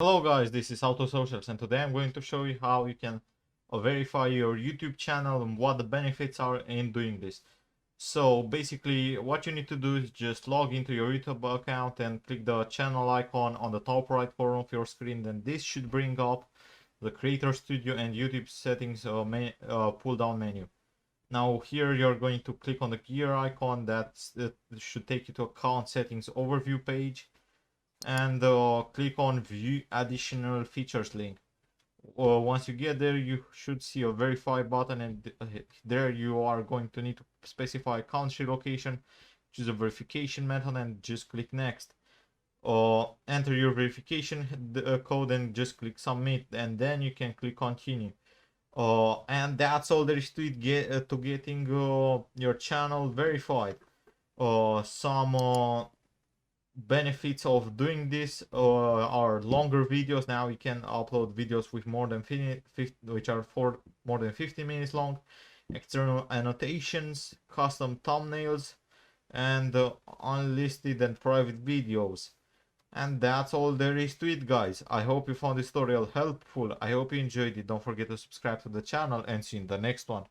Hello guys, this is Autosocials and today I'm going to show you how you can verify your YouTube channel and what the benefits are in doing this. So basically what you need to do is just log into your YouTube account and click the channel icon on the top right corner of your screen. Then this should bring up the Creator Studio and YouTube settings pull down menu. Now here you're going to click on the gear icon that should take you to account settings overview page, and click on view additional features link. Once you get there, you should see a verify button, and there you are going to need to specify country location, choose a verification method, and just click next. Enter your verification code and just click submit, and then you can click continue. And that's all there is to it, to getting your channel verified. Some benefits of doing this are longer videos. Now you can upload videos with more than 50, which are for more than 50 minutes long, external annotations, custom thumbnails, and unlisted and private videos. And that's all there is to it, guys. I hope you found this tutorial helpful. I hope you enjoyed it. Don't forget to subscribe to the channel and see you in the next one.